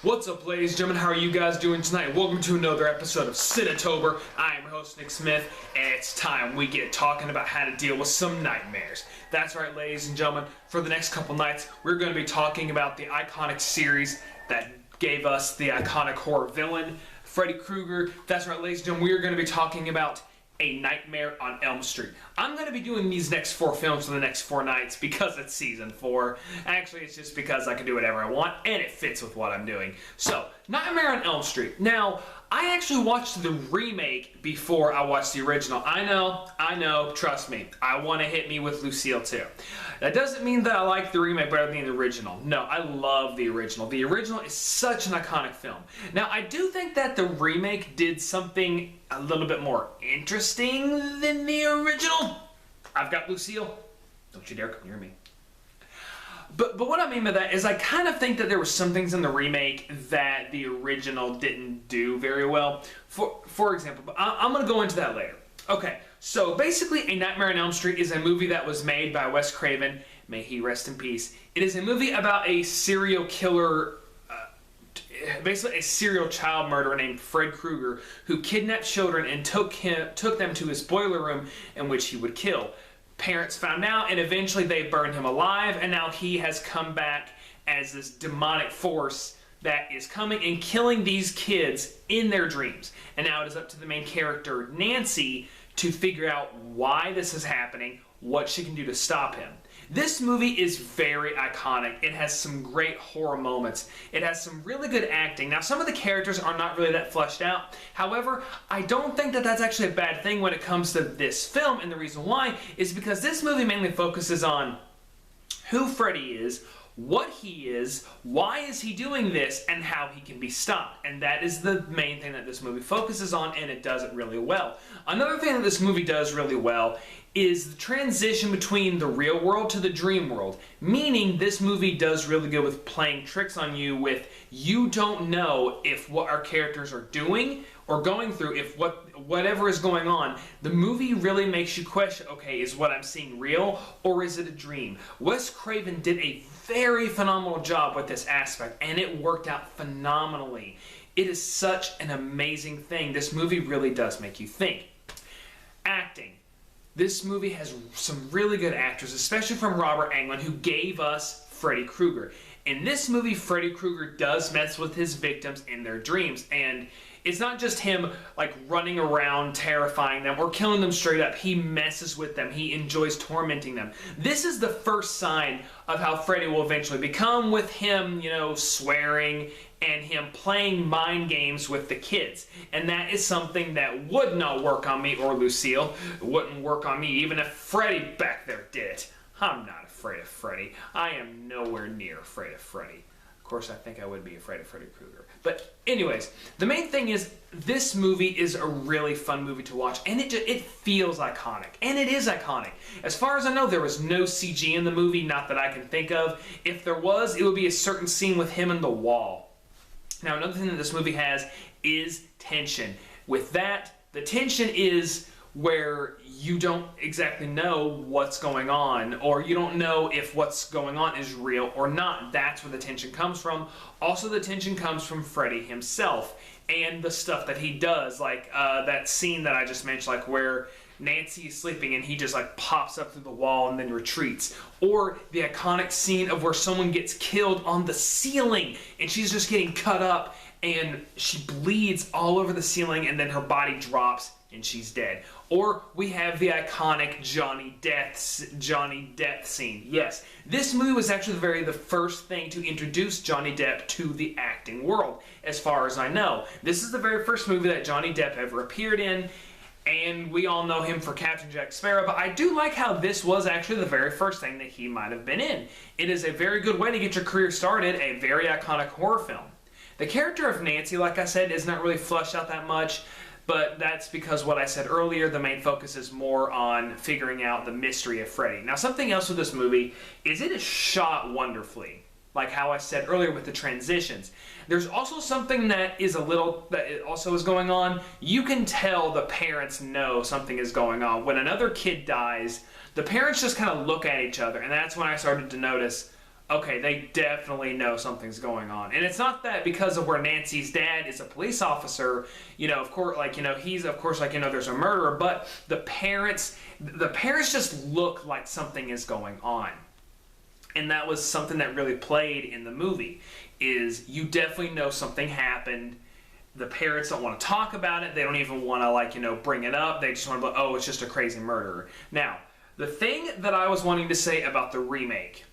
What's up, ladies and gentlemen? How are you guys doing tonight? Welcome to another episode of Cinetober. I am your host, Nick Smith, and it's time we get talking about how to deal with some nightmares. That's right, ladies and gentlemen. For the next couple nights, we're going to be talking about the iconic series that gave us the iconic horror villain, Freddy Krueger. That's right, ladies and gentlemen. We are going to be talking about A Nightmare on Elm Street. I'm going to be doing these next 4 films for the next 4 nights because it's season 4. Actually, it's just because I can do whatever I want and it fits with what I'm doing. So, Nightmare on Elm Street. Now, I actually watched the remake before I watched the original. I know, trust me. I want to hit me with Lucille too. That doesn't mean that I like the remake better than the original. No, I love the original. The original is such an iconic film. Now, I do think that the remake did something a little bit more interesting than the original. I've got Lucille. Don't you dare come near me. But what I mean by that is I kind of think that there were some things in the remake that the original didn't do very well. For example, but I'm going to go into that later. Okay, so basically A Nightmare on Elm Street is a movie that was made by Wes Craven. May he rest in peace. It is a movie about a serial killer, basically a serial child murderer named Fred Krueger, who kidnapped children and took them to his boiler room in which he would kill. Parents found out, and eventually they burned him alive, and now he has come back as this demonic force that is coming and killing these kids in their dreams. And now it is up to the main character, Nancy, to figure out why this is happening, what she can do to stop him. This movie is very iconic. It has some great horror moments. It has some really good acting. Now, some of the characters are not really that fleshed out. However, I don't think that that's actually a bad thing when it comes to this film, and the reason why is because this movie mainly focuses on who Freddy is, what he is, why is he doing this, and how he can be stopped. And that is the main thing that this movie focuses on, and it does it really well. Another thing that this movie does really well is the transition between the real world to the dream world. Meaning this movie does really good with playing tricks on you with you don't know if what our characters are doing or going through, if whatever is going on, the movie really makes you question, okay, is what I'm seeing real or is it a dream? Wes Craven did a very phenomenal job with this aspect, and it worked out phenomenally. It is such an amazing thing. This movie really does make you think. Acting. This movie has some really good actors, especially from Robert Englund, who gave us Freddy Krueger. In this movie, Freddy Krueger does mess with his victims in their dreams, and it's not just him like running around terrifying them or killing them straight up. He messes with them. He enjoys tormenting them. This is the first sign of how Freddy will eventually become, with him, swearing and him playing mind games with the kids. And that is something that would not work on me or Lucille. It wouldn't work on me even if Freddy back there did it. I'm not afraid of Freddy. I am nowhere near afraid of Freddy. Of course, I think I would be afraid of Freddy Krueger. But anyways, the main thing is this movie is a really fun movie to watch, and it feels iconic, and it is iconic. As far as I know, there was no CG in the movie, not that I can think of. If there was, it would be a certain scene with him in the wall. Now, another thing that this movie has is tension. With that, the tension is where you don't exactly know what's going on, or you don't know if what's going on is real or not. That's where the tension comes from. Also, the tension comes from Freddy himself and the stuff that he does, like that scene that I just mentioned, like where Nancy is sleeping and he just like pops up through the wall and then retreats. Or the iconic scene of where someone gets killed on the ceiling and she's just getting cut up and she bleeds all over the ceiling and then her body drops and she's dead. Or we have the iconic Johnny Depp scene. Yes, this movie was actually the first thing to introduce Johnny Depp to the acting world, as far as I know. This is the very first movie that Johnny Depp ever appeared in, and we all know him for Captain Jack Sparrow, but I do like how this was actually the very first thing that he might have been in. It is a very good way to get your career started, a very iconic horror film. The character of Nancy, like I said, is not really fleshed out that much, but that's because what I said earlier, the main focus is more on figuring out the mystery of Freddy. Now, something else with this movie is it is shot wonderfully, like how I said earlier with the transitions. There's also something that also is going on. You can tell the parents know something is going on. When another kid dies, the parents just kind of look at each other, and that's when I started to notice, okay, they definitely know something's going on. And it's not that because of where Nancy's dad is a police officer, of course, he's, of course, there's a murderer, but the parents just look like something is going on. And that was something that really played in the movie, is you definitely know something happened. The parents don't want to talk about it. They don't even want to, bring it up. They just want to be, oh, it's just a crazy murderer. Now, the thing that I was wanting to say about the remake,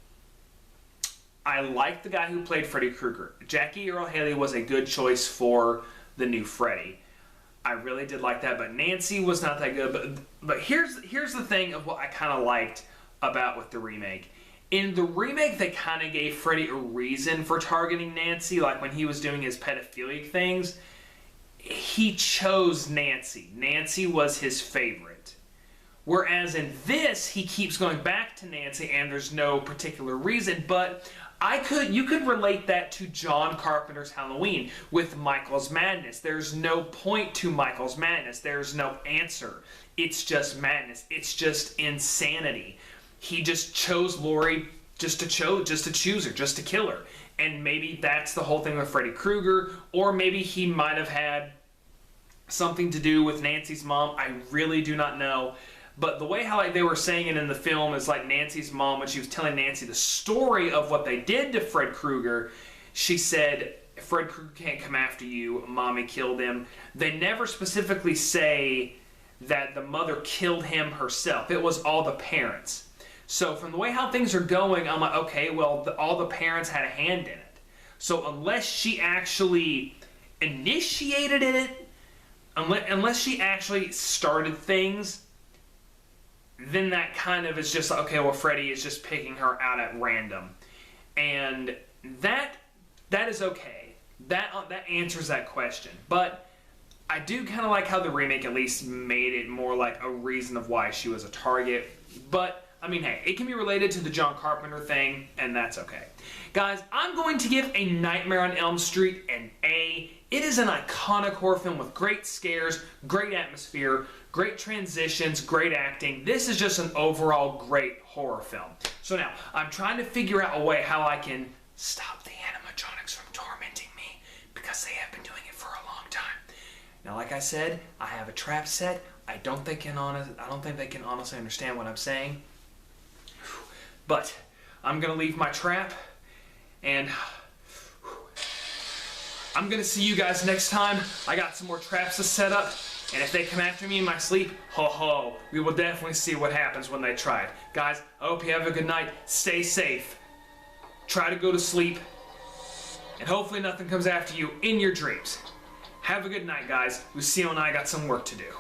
I like the guy who played Freddy Krueger. Jackie Earle Haley was a good choice for the new Freddy. I really did like that, but Nancy was not that good. But here's the thing of what I kind of liked about with the remake. In the remake, they kind of gave Freddy a reason for targeting Nancy, like when he was doing his pedophilic things. He chose Nancy. Nancy was his favorite. Whereas in this, he keeps going back to Nancy, and there's no particular reason, but you could relate that to John Carpenter's Halloween with Michael's Madness. There's no point to Michael's Madness. There's no answer. It's just madness. It's just insanity. He just chose Laurie just to choose her, just to kill her. And maybe that's the whole thing with Freddy Krueger, or maybe he might have had something to do with Nancy's mom. I really do not know. But the way how they were saying it in the film is like Nancy's mom, when she was telling Nancy the story of what they did to Fred Krueger, she said, Fred Krueger can't come after you, Mommy killed him. They never specifically say that the mother killed him herself. It was all the parents. So from the way how things are going, I'm like, okay, well, all the parents had a hand in it. So unless she actually initiated it, unless she actually started things, then that kind of is just like, okay, well, Freddy is just picking her out at random. And that is okay. That answers that question. But I do kind of like how the remake at least made it more like a reason of why she was a target. But, I mean, hey, it can be related to the John Carpenter thing, and that's okay. Guys, I'm going to give A Nightmare on Elm Street an A. It is an iconic horror film with great scares, great atmosphere, great transitions, great acting. This is just an overall great horror film. So now, I'm trying to figure out a way how I can stop the animatronics from tormenting me, because they have been doing it for a long time. Now, like I said, I have a trap set. I don't think they can honestly understand what I'm saying. But I'm gonna leave my trap, and I'm gonna see you guys next time. I got some more traps to set up, and if they come after me in my sleep, ho ho, we will definitely see what happens when they try it. Guys, I hope you have a good night. Stay safe. Try to go to sleep, and hopefully nothing comes after you in your dreams. Have a good night, guys. Lucille and I got some work to do.